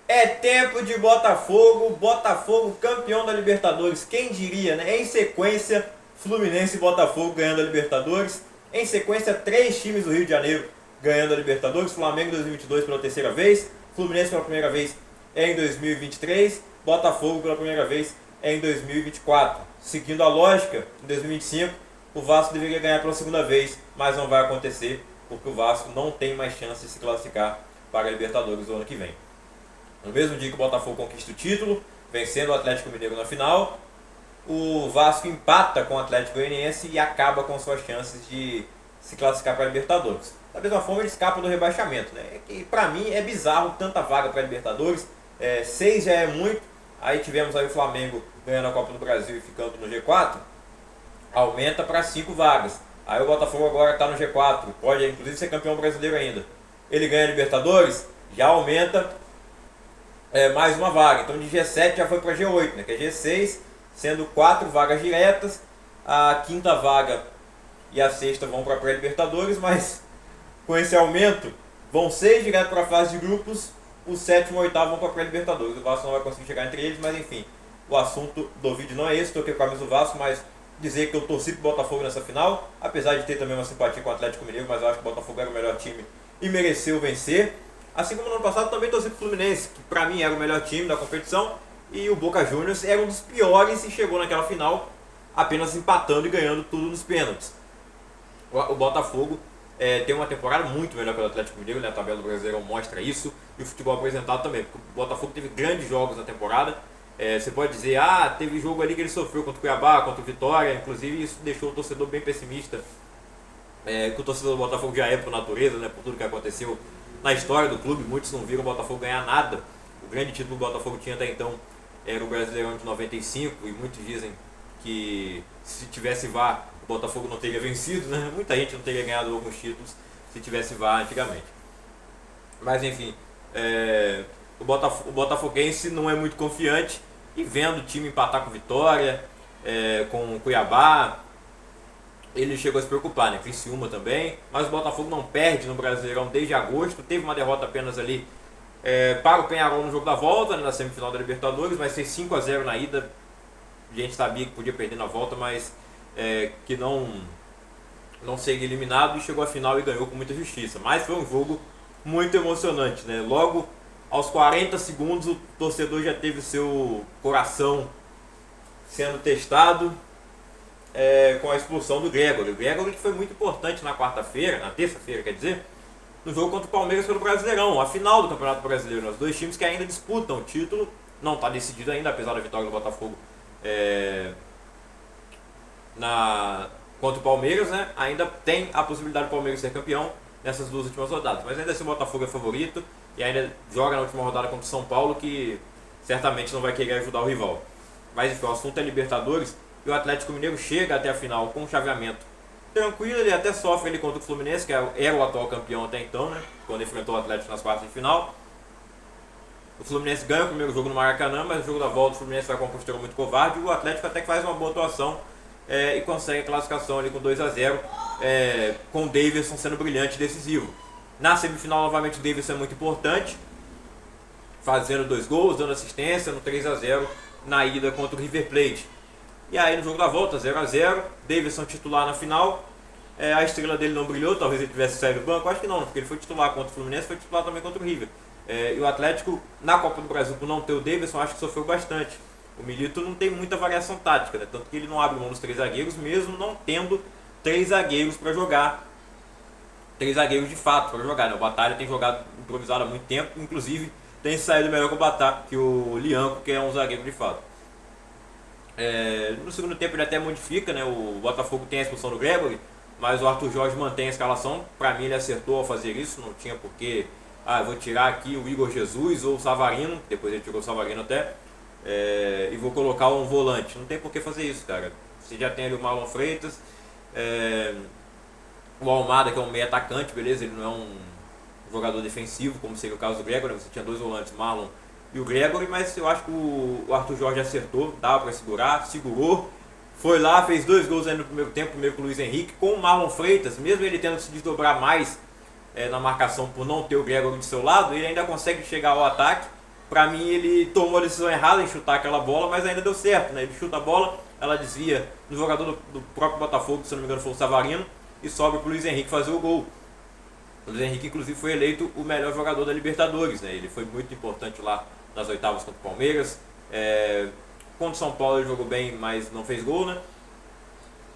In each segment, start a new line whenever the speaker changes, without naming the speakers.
É tempo de Botafogo, Botafogo campeão da Libertadores, quem diria, né? Em sequência, Fluminense e Botafogo ganhando a Libertadores. Em sequência, 3 times do Rio de Janeiro ganhando a Libertadores. Flamengo em 2022 pela terceira vez, Fluminense pela primeira vez em 2023, Botafogo pela primeira vez em 2024. Seguindo a lógica, em 2025 o Vasco deveria ganhar pela segunda vez, mas não vai acontecer porque o Vasco não tem mais chance de se classificar para a Libertadores no ano que vem. No mesmo dia que o Botafogo conquista o título, vencendo o Atlético Mineiro na final, o Vasco empata com o Atlético Goianiense e acaba com suas chances de se classificar para a Libertadores. Da mesma forma, ele escapa do rebaixamento, né? E para mim é bizarro tanta vaga para a Libertadores. 6 já é muito. Aí tivemos aí o Flamengo ganhando a Copa do Brasil e ficando no G4. Aumenta para 5 vagas. Aí o Botafogo agora está no G4, pode inclusive ser campeão brasileiro ainda. Ele ganha a Libertadores, já aumenta mais uma vaga. Então de G7 já foi para G8, né? Que é G6, sendo 4 vagas diretas. A quinta vaga e a sexta vão para a pré-Libertadores, mas com esse aumento vão 6 direto para a fase de grupos, o sétimo e o oitavo vão para a pré-Libertadores. O Vasco não vai conseguir chegar entre eles, mas enfim, o assunto do vídeo não é esse. Estou aqui com a camisa do Vasco, mas dizer que eu torci pro Botafogo nessa final, apesar de ter também uma simpatia com o Atlético Mineiro, mas eu acho que o Botafogo era o melhor time e mereceu vencer. Assim como no ano passado também torci pro Fluminense, que pra mim era o melhor time da competição, e o Boca Juniors era um dos piores e chegou naquela final apenas empatando e ganhando tudo nos pênaltis. O Botafogo tem uma temporada muito melhor que o Atlético Mineiro, né? A tabela do Brasileirão mostra isso, e o futebol apresentado também, porque o Botafogo teve grandes jogos na temporada. Você pode dizer, teve jogo ali que ele sofreu contra o Cuiabá, contra o Vitória, inclusive isso deixou o torcedor bem pessimista, que o torcedor do Botafogo já é por natureza, né, por tudo que aconteceu na história do clube. Muitos não viram o Botafogo ganhar nada. O grande título do Botafogo tinha até então era o Brasileirão de 95, e muitos dizem que se tivesse VAR o Botafogo não teria vencido, né? Muita gente não teria ganhado alguns títulos se tivesse VAR antigamente. Mas enfim, o Botafoguense não é muito confiante, e vendo o time empatar com Vitória, com o Cuiabá, ele chegou a se preocupar, né? Criciúma também, mas o Botafogo não perde no Brasileirão desde agosto. Teve uma derrota apenas ali para o Peñarol no jogo da volta, né, na semifinal da Libertadores, mas fez 5-0 na ida. A gente sabia que podia perder na volta, mas que não seria eliminado, e chegou à final e ganhou com muita justiça. Mas foi um jogo muito emocionante, né? Logo aos 40 segundos o torcedor já teve o seu coração sendo testado com a expulsão do Gregóry. O Gregóry, que foi muito importante na terça-feira, quer dizer, no jogo contra o Palmeiras pelo Brasileirão, a final do Campeonato Brasileiro. Os dois times que ainda disputam o título, não está decidido ainda, apesar da vitória do Botafogo contra o Palmeiras, né? Ainda tem a possibilidade do Palmeiras ser campeão nessas 2 últimas rodadas, mas ainda assim o Botafogo é favorito e ainda joga na última rodada contra o São Paulo, que certamente não vai querer ajudar o rival. Mas enfim, o assunto é Libertadores, e o Atlético Mineiro chega até a final com um chaveamento tranquilo. Ele até sofre ali contra o Fluminense, que era o atual campeão até então, né? Quando enfrentou o Atlético nas quartas de final. O Fluminense ganha o primeiro jogo no Maracanã, mas o jogo da volta o Fluminense vai com uma postura muito covarde, e o Atlético até que faz uma boa atuação e consegue a classificação ali com 2-0, com o Davidson sendo brilhante e decisivo. Na semifinal, novamente, o Davidson é muito importante, fazendo 2 gols, dando assistência no 3-0 na ida contra o River Plate. E aí no jogo da volta, 0-0, Davidson titular na final. A estrela dele não brilhou, talvez ele tivesse saído do banco, acho que não, porque ele foi titular contra o Fluminense, foi titular também contra o River. E o Atlético, na Copa do Brasil, por não ter o Davidson, acho que sofreu bastante. O Milito não tem muita variação tática, né? Tanto que ele não abre mão dos 3 zagueiros, mesmo não tendo 3 zagueiros para jogar. 3 zagueiros de fato para jogar, né? O Batalha tem jogado improvisado há muito tempo, inclusive tem saído melhor que o Lianco, que é um zagueiro de fato. No segundo tempo ele até modifica, né? O Botafogo tem a expulsão do Gregóry, mas o Arthur Jorge mantém a escalação. Para mim ele acertou ao fazer isso, não tinha porquê, vou tirar aqui o Igor Jesus ou o Savarino, depois ele tirou o Savarino até, e vou colocar um volante. Não tem por que fazer isso, cara. Você já tem ali o Marlon Freitas, o Almada, que é um meio atacante, beleza, ele não é um jogador defensivo, como seria o caso do Gregóry. Você tinha 2 volantes, Marlon e o Gregóry, mas eu acho que o Arthur Jorge acertou, dava para segurar, segurou, foi lá, fez 2 gols aí no primeiro tempo, primeiro com o Luiz Henrique, com o Marlon Freitas, mesmo ele tendo que se desdobrar mais na marcação por não ter o Gregóry de seu lado, ele ainda consegue chegar ao ataque Pra mim ele tomou a decisão errada em chutar aquela bola, mas ainda deu certo, né? Ele chuta a bola, ela desvia no jogador do próprio Botafogo, se não me engano foi o Savarino, e sobra pro Luiz Henrique fazer o gol. O Luiz Henrique inclusive foi eleito o melhor jogador da Libertadores, né? Ele foi muito importante lá nas oitavas contra o Palmeiras. Contra o São Paulo ele jogou bem, mas não fez gol, né?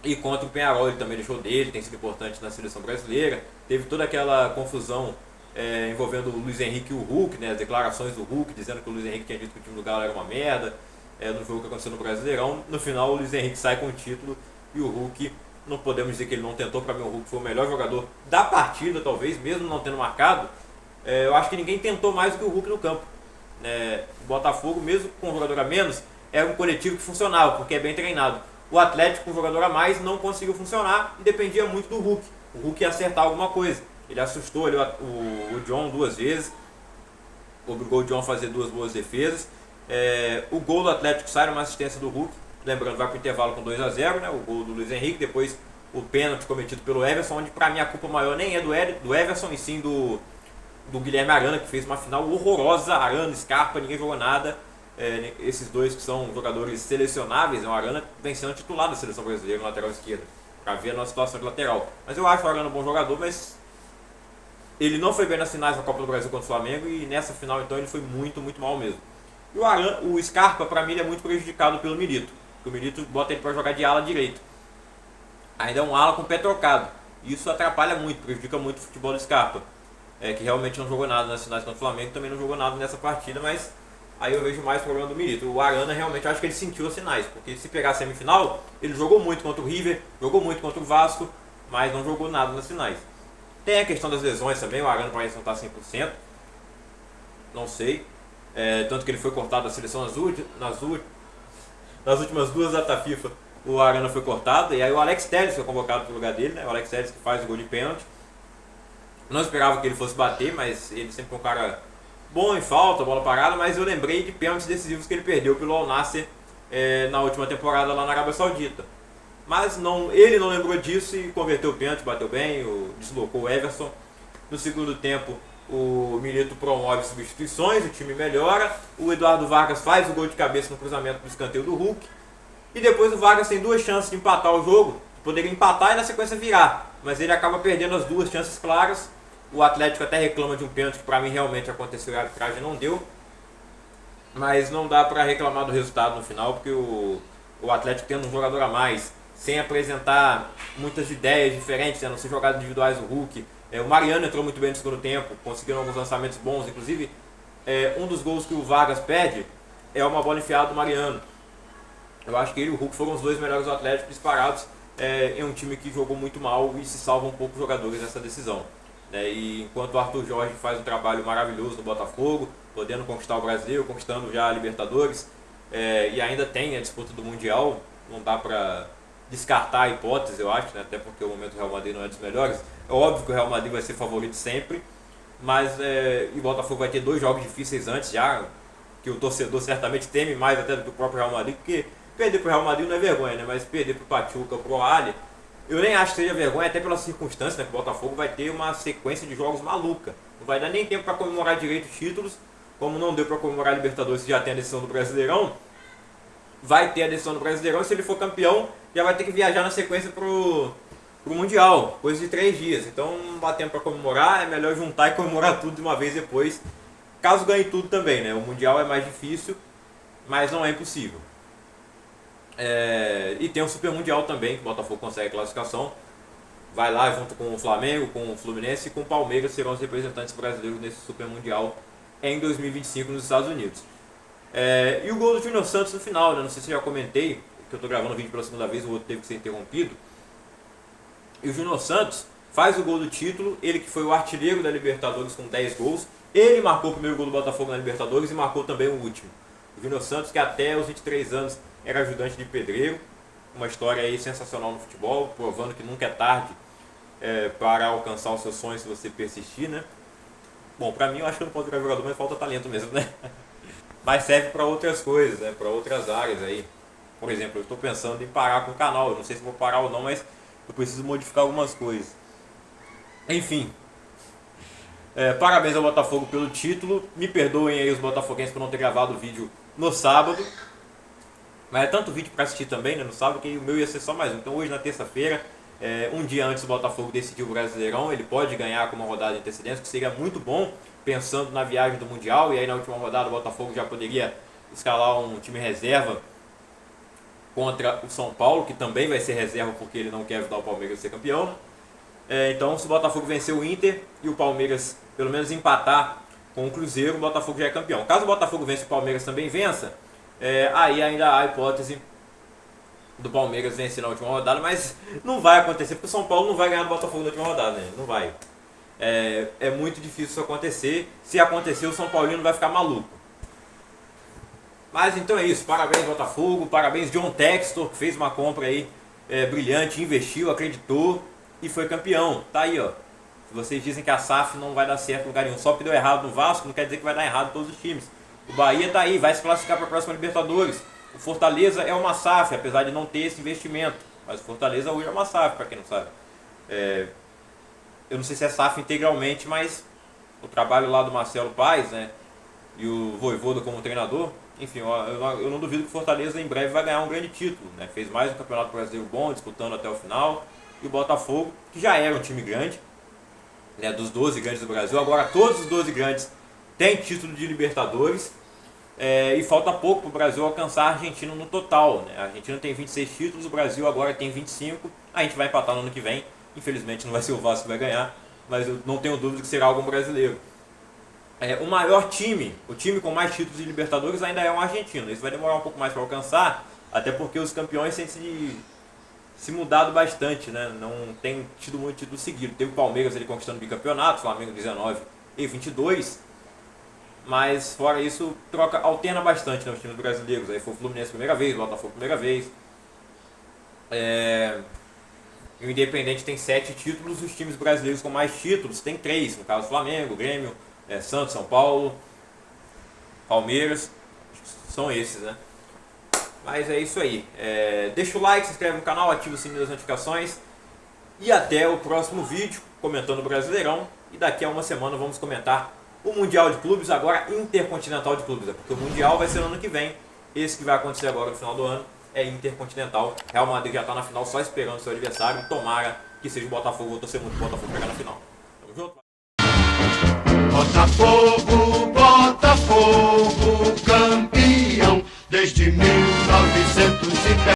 E contra o Peñarol ele também deixou dele, tem sido importante na seleção brasileira. Teve toda aquela confusão envolvendo o Luiz Henrique e o Hulk, né? As declarações do Hulk dizendo que o Luiz Henrique tinha dito que o time do Galo era uma merda, no jogo que aconteceu no Brasileirão. No final o Luiz Henrique sai com o título e o Hulk, não podemos dizer que ele não tentou. Para mim o Hulk foi o melhor jogador da partida, talvez, mesmo não tendo marcado. Eu acho que ninguém tentou mais do que o Hulk no campo. O Botafogo, mesmo com um jogador a menos, era um coletivo que funcionava, porque é bem treinado. O Atlético, com um jogador a mais, não conseguiu funcionar e dependia muito do Hulk. O Hulk ia acertar alguma coisa. Ele assustou ali o John 2 vezes, obrigou o John a fazer 2 boas defesas. O gol do Atlético sai numa assistência do Hulk, lembrando, vai para o intervalo com 2-0, né? O gol do Luiz Henrique, depois o pênalti cometido pelo Everson, onde para mim a culpa maior nem é do Everson, e sim do Guilherme Arana, que fez uma final horrorosa. Arana, Scarpa, ninguém jogou nada. Esses dois que são jogadores selecionáveis, o Arana vem sendo titular da seleção brasileira no lateral esquerdo, para ver a nossa situação de lateral. Mas eu acho o Arana um bom jogador, mas ele não foi bem nas finais da Copa do Brasil contra o Flamengo, e nessa final então ele foi muito, muito mal mesmo. E o Scarpa, para mim, ele é muito prejudicado pelo Milito, porque o Milito bota ele para jogar de ala direito. Ainda é um ala com o pé trocado, isso atrapalha muito, prejudica muito o futebol do Scarpa, que realmente não jogou nada nas finais contra o Flamengo, também não jogou nada nessa partida, mas aí eu vejo mais problema do Milito. O Arana realmente, eu acho que ele sentiu os sinais, porque se pegar a semifinal, ele jogou muito contra o River, jogou muito contra o Vasco, mas não jogou nada nas finais. Tem a questão das lesões também, o Arana parece não estar 100%, não sei. Tanto que ele foi cortado da seleção nas últimas 2 datas FIFA, o Arana foi cortado, e aí o Alex Telles foi convocado para o lugar dele, né? O Alex Telles que faz o gol de pênalti. Não esperava que ele fosse bater, mas ele sempre foi um cara bom em falta, bola parada, mas eu lembrei de pênaltis decisivos que ele perdeu pelo Al Nassr na última temporada lá na Arábia Saudita. Mas ele não lembrou disso e converteu o pênalti, bateu bem, deslocou o Everson. No segundo tempo, o Milito promove substituições, o time melhora. O Eduardo Vargas faz o gol de cabeça no cruzamento do escanteio do Hulk. E depois o Vargas tem 2 chances de empatar o jogo, poderia empatar e na sequência virar, mas ele acaba perdendo as 2 chances claras. O Atlético até reclama de um pênalti que para mim realmente aconteceu e a arbitragem não deu. Mas não dá para reclamar do resultado no final, porque o Atlético tendo um jogador a mais, sem apresentar muitas ideias diferentes, não ser jogadas individuais do Hulk. O Mariano entrou muito bem no segundo tempo, conseguiram alguns lançamentos bons, inclusive um dos gols que o Vargas perde é uma bola enfiada do Mariano. Eu acho que ele e o Hulk foram os 2 melhores do Atlético disparados, em um time que jogou muito mal e se salva um pouco os jogadores nessa decisão. E enquanto o Arthur Jorge faz um trabalho maravilhoso no Botafogo, podendo conquistar o Brasil, conquistando já a Libertadores, e ainda tem a disputa do Mundial, não dá para descartar a hipótese, eu acho, né? Até porque o momento do Real Madrid não é dos melhores. É óbvio que o Real Madrid vai ser favorito sempre, mas o Botafogo vai ter 2 jogos difíceis antes já, que o torcedor certamente teme mais até do que o próprio Real Madrid, porque perder para o Real Madrid não é vergonha, né? Mas perder para o Pachuca, para o Ali, eu nem acho que seja vergonha, até pela circunstância, né? Que o Botafogo vai ter uma sequência de jogos maluca. Não vai dar nem tempo para comemorar direito os títulos, como não deu para comemorar a Libertadores, que já tem a decisão do Brasileirão. Vai ter a decisão do Brasileirão, e se ele for campeão, já vai ter que viajar na sequência pro Mundial, coisa de 3 dias. Então não dá tempo para comemorar, é melhor juntar e comemorar tudo de uma vez depois, caso ganhe tudo também, né? O Mundial é mais difícil, mas não é impossível. E tem o Super Mundial também, que o Botafogo consegue classificação. Vai lá junto com o Flamengo, com o Fluminense e com o Palmeiras, serão os representantes brasileiros nesse Super Mundial em 2025 nos Estados Unidos. E o gol do Júnior Santos no final, né? Não sei se eu já comentei, que eu estou gravando o vídeo pela segunda vez, o outro teve que ser interrompido. E o Júnior Santos faz o gol do título, ele que foi o artilheiro da Libertadores com 10 gols. Ele marcou o primeiro gol do Botafogo na Libertadores e marcou também o último. O Júnior Santos, que até os 23 anos era ajudante de pedreiro, uma história aí sensacional no futebol, provando que nunca é tarde para alcançar os seus sonhos se você persistir, né? Bom, pra mim eu acho que eu não posso virar jogador, mas falta talento mesmo, né? Mas serve para outras coisas, né? Para outras áreas aí. Por exemplo, eu estou pensando em parar com o canal, eu não sei se vou parar ou não, mas eu preciso modificar algumas coisas. Enfim, Parabéns ao Botafogo pelo título. Me perdoem aí os botafoguenses por não ter gravado o vídeo no sábado. Mas é tanto vídeo para assistir também, né, no sábado, que o meu ia ser só mais um. Então hoje, na terça-feira, um dia antes do Botafogo decidir o Brasileirão, ele pode ganhar com uma rodada de antecedência, que seria muito bom, pensando na viagem do Mundial. E aí na última rodada o Botafogo já poderia escalar um time reserva contra o São Paulo, que também vai ser reserva porque ele não quer ajudar o Palmeiras a ser campeão. Então se o Botafogo vencer o Inter e o Palmeiras pelo menos empatar com o Cruzeiro, o Botafogo já é campeão. Caso o Botafogo vença e o Palmeiras também vença, aí ainda há a hipótese do Palmeiras vencer na última rodada, mas não vai acontecer, porque o São Paulo não vai ganhar do Botafogo na última rodada, né? Não vai. É muito difícil isso acontecer. Se acontecer, o São Paulino vai ficar maluco. Mas então é isso, parabéns Botafogo, parabéns John Textor, que fez uma compra aí brilhante, investiu, acreditou e foi campeão. Tá aí, ó. Se vocês dizem que a SAF não vai dar certo em lugar nenhum, só porque deu errado no Vasco, não quer dizer que vai dar errado em todos os times. O Bahia tá aí, vai se classificar para a próxima Libertadores. O Fortaleza é uma SAF, apesar de não ter esse investimento. Mas o Fortaleza hoje é uma SAF, para quem não sabe. Eu não sei se é SAF integralmente, mas o trabalho lá do Marcelo Paes, né, e o Vojvoda como treinador, enfim, eu não duvido que o Fortaleza em breve vai ganhar um grande título, né? Fez mais um Campeonato Brasileiro bom, disputando até o final. E o Botafogo, que já era um time grande, né, dos 12 grandes do Brasil, agora todos os 12 grandes têm título de Libertadores. E falta pouco para o Brasil alcançar a Argentina no total, né? A Argentina tem 26 títulos, o Brasil agora tem 25. A gente vai empatar no ano que vem. Infelizmente não vai ser o Vasco que vai ganhar, mas eu não tenho dúvida que será algum brasileiro. O maior time, o time com mais títulos de Libertadores ainda é um argentino. Isso vai demorar um pouco mais para alcançar, até porque os campeões têm se mudado bastante, né? Não tem tido muito título seguido. Teve o Palmeiras ele conquistando bicampeonato, Flamengo 19 e 22. Mas fora isso, alterna bastante, né, os times brasileiros. Aí foi o Fluminense primeira vez, o Botafogo primeira vez. O Independente tem 7 títulos, os times brasileiros com mais títulos tem 3, no caso Flamengo, Grêmio, Santos, São Paulo, Palmeiras, são esses, né? Mas é isso aí. Deixa o like, se inscreve no canal, ativa o sininho das notificações. E até o próximo vídeo, comentando o Brasileirão. E daqui a uma semana vamos comentar o Mundial de Clubes, agora Intercontinental de Clubes. Porque o Mundial vai ser no ano que vem. Esse que vai acontecer agora no final do ano é Intercontinental. Real Madrid já está na final só esperando o seu adversário. Tomara que seja o Botafogo. Vou torcer muito o Botafogo pegar na final. Tamo junto?
Botafogo